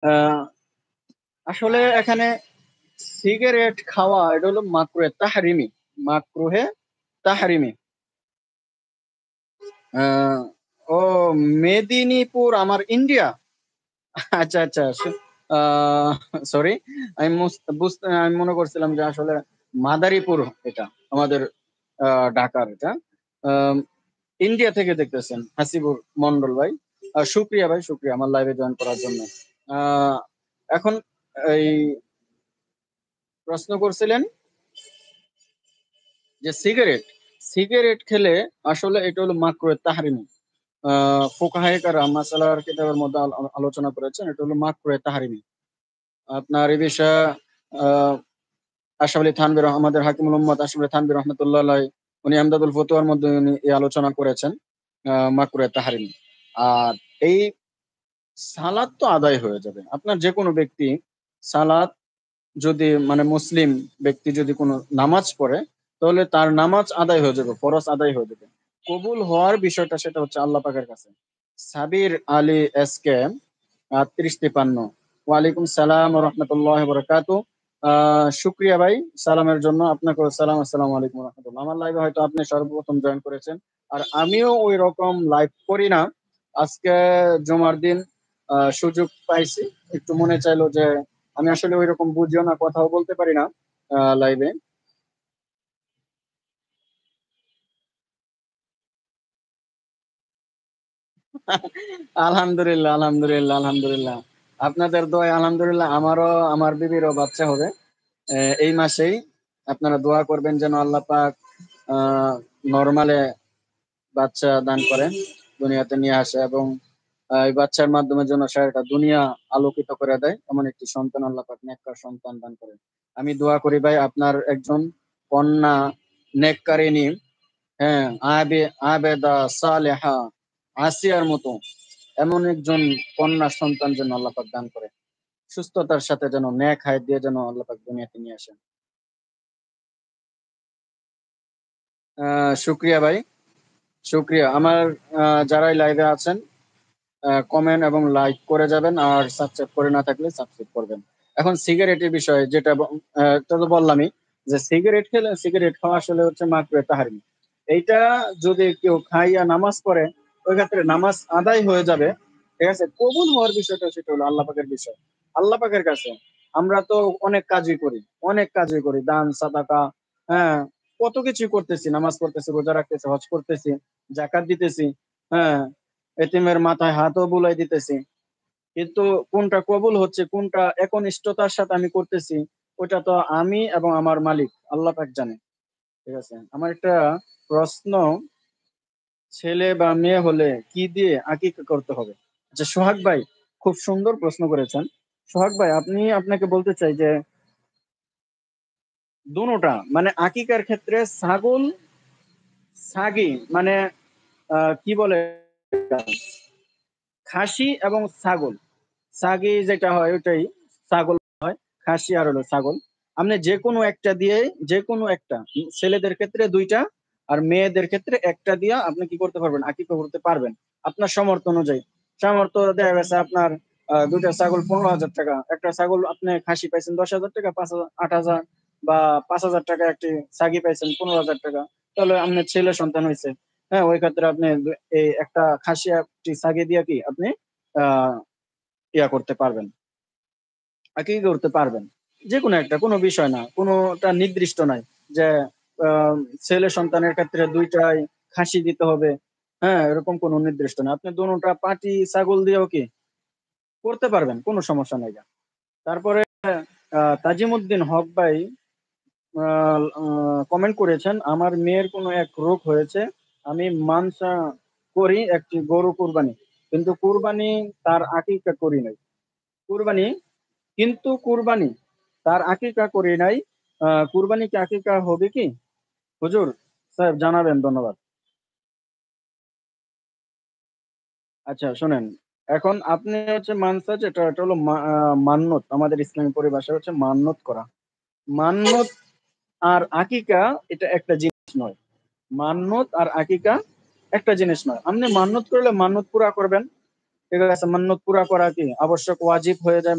আহ, আসলে এখানে সিগারেট খাওয়া এটা হলো মাকরুহে তাহরিমি। মাকরুহে তাহরিমি। আহ, ও, মেদিনীপুর আমার ইন্ডিয়া। আচ্ছা আচ্ছা। সরি, আমি মনে করছিলাম যে আসলে মাদারীপুর এটা আমাদের ঢাকার এটা। আহ, ইন্ডিয়া থেকে দেখতেছেন হাসিবুর মন্ডল ভাই। শুক্রিয়া ভাই, শুক্রিয়া আমার লাইভে জয়েন করার জন্য। আহ, এখন এই প্রশ্ন করছিলেন যে সিগারেট সিগারেট খেলে আসলে এটা হলো মাকরুহে তাহরিমি। ফুকাহায়ে কেরাম মাসালার কিতাবের মধ্যে আলোচনা করেছেন এটা হলো মাকরুহে তাহরিমি। আপনার এই বিষয়ে আহ আশরাফ আলী থানভী আমাদের হাকিমুল উম্মত আশরাফ আলী থানভী রহমতুল্লাহ আলাই উনি আমদাদুল ফতুয়ার মধ্যে উনি এই আলোচনা করেছেন মাকরুহে তাহরিমি। আর এই সালাত তো আদায় হয়ে যাবে আপনার যে কোনো ব্যক্তি। সালাত যদি মানে মুসলিম ব্যক্তি যদি কোনো নামাজ পড়ে তাহলে তার নামাজ আদায় হয়ে যাবে, ফরজ আদায় হয়ে যাবে। কবুল হওয়ার বিষয়টা সেটা হচ্ছে আল্লাহ পাকের কাছে। Sabir Ali S K ৩৩-৫৩। ওয়ালাইকুম সালাম রহমতুল্লাহ বরকাতু। শুক্রিয়া ভাই সালামের জন্য, আপনাকে সালাম। আসসালামু আলাইকুম রহমতুল্লাহ। আমার লাইভে হয়তো আপনি সর্বপ্রথম জয়েন করেছেন, আর আমিও ওই রকম লাইভ করি না। আজকে জুমার দিন সুযোগ পাইছি, একটু মনে চাইলো যে আমি আসলে ওই রকম বুঝিও না, কথাও বলতে পারি না লাইভে। আলহামদুলিল্লাহ, আলহামদুলিল্লাহ, আলহামদুলিল্লাহ। আপনাদের দোয়া আলহামদুলিল্লাহ আমারও, আমার বিবিরও বাচ্চা হবে এই মাসেই। আপনারা দোয়া করবেন যেন আল্লাহ পাক নরমালে বাচ্চা দান করেন, দুনিয়াতে নিয়ে আসে, এবং এই বাচ্চার মাধ্যমে যেন সারাটা দুনিয়া আলোকিত করে দেয় এমন একটি সন্তান আল্লাহ পাক নেককার সন্তান দান করেন। আমি দোয়া করি ভাই আপনার একজন কন্যা নেককারিনী, হ্যাঁ, আবেদা সালেহা আসিয়ার মতো এমন একজন কন্যা সন্তান যেন আল্লাহ পাক দান করে, সুস্থতার সাথে যেন নেক হায়াত দিয়ে যেন আল্লাহ পাক দুনিয়াতে নিয়ে আসেন। শুক্রিয়া ভাই, শুক্রিয়া। আমার যারাই লাইভে আছেন কমেন্ট এবং লাইক করে যাবেন, আর সাবস্ক্রাইব করে না থাকলে সাবস্ক্রাইব করবেন। এখন সিগারেটের বিষয়ে যেটা এটা তো বললামই যে সিগারেট খেলে, সিগারেট খাওয়া আসলে হচ্ছে মাকরুহে তাহরিম। এইটা যদি কেউ খাইয়া নামাজ পড়ে ওই ক্ষেত্রে নামাজ আদায় হয়ে যাবে। ঠিক আছে, কবুল হওয়ার বিষয়টা সেটা হলো আল্লাহ পাকের বিষয়। আল্লাহ পাকের কাছে আমরা তো অনেক কাজই করি, অনেক কাজই করি, দান সাদাকা, হ্যাঁ, কত কিছু করতেছি, নামাজ পড়তেছি, রোজা রাখতেছি, হজ করতেছি, জাকাত দিতেছি, হ্যাঁ, এতিমের মাথায় হাতও বুলাই দিতেছি। কিন্তু কোনটা কবুল হচ্ছে, কোনটা একনিষ্ঠতার সাথে আমি করতেছি, ওটা তো আমি এবং আমার মালিক আল্লাহ পাক জানে। ঠিক আছে, আমার একটা প্রশ্ন, ছেলে বা মেয়ে হলে কি দিয়ে আকিকা করতে হবে? আচ্ছা সোহাগ ভাই, খুব সুন্দর প্রশ্ন করেছেন। সোহাগ ভাই, আপনাকে বলতে চাই যে দুটোটা মানে আকিকার ক্ষেত্রে ছাগল, ছাগি মানে কি বলে, খাসি এবং ছাগল, ছাগি যেটা হয় ওটাই ছাগল হয়, খাসি আর হলো ছাগল। আপনি যে কোনো একটা দিয়ে, যে কোনো একটা, ছেলেদের ক্ষেত্রে দুইটা আর মেয়েদের ক্ষেত্রে একটা দিয়া আপনি কি করতে পারবেন, আকিকা করতে পারবেন আপনার সামর্থ্য অনুযায়ী। সামর্থ্য দেখা গেছে আপনার দুইটা ছাগল 15,000 টাকা, একটা ছাগল আপনি খাসি পাইছেন 10,000 টাকা, 5,000 8,000 বা 5,000 টাকা একটি ছাগি পাইছেন 15,000 টাকা, তাহলে আপনার ছেলে সন্তান হয়েছে। হ্যাঁ, ওই ক্ষেত্রে আপনি এই একটা খাসি একটি ছাগি দিয়ে কি আপনি আহ ইয়া করতে পারবেন, কি করতে পারবেন। যে কোনো একটা, কোনো বিষয় না, কোনোটা নির্দিষ্ট নাই যে আহ, ছেলে সন্তানের ক্ষেত্রে দুইটাই খাসি দিতে হবে, হ্যাঁ, এরকম কোনো নির্দিষ্ট না। আপনি দুটোটা পাটি ছাগল দিয়েও কি করতে পারবেন, কোনো সমস্যা নাই। তারপরে তাজিমুদ্দিন হক ভাই কমেন্ট করেছেন, আমার মেয়ের কোনো এক রোগ হয়েছে, আমি মানসা করি একটি গরু কুরবানি, কিন্তু কুরবানি তার আকিকা করি নাই। কুরবানি কিন্তু কুরবানি তার আকিকা করি নাই। কুরবানি কি আকিকা হবে কি হুজুর? স্যার জানাবেন, ধন্যবাদ। আচ্ছা শোনেন, এখন আপনি হচ্ছে মানসা, যেটা এটা হলো মান্নত, আমাদের ইসলামী পরিভাষা হচ্ছে মান্নত করা। মান্নত আর আকিকা এটা একটা জিনিস নয়। মান্নত আর আকিকা একটা জিনিস নয়। আপনি মান্নত করলে মান্নত পুরা করবেন, ঠিক আছে? মান্নত পুরা করা কি আবশ্যক ওয়াজিব হয়ে যায়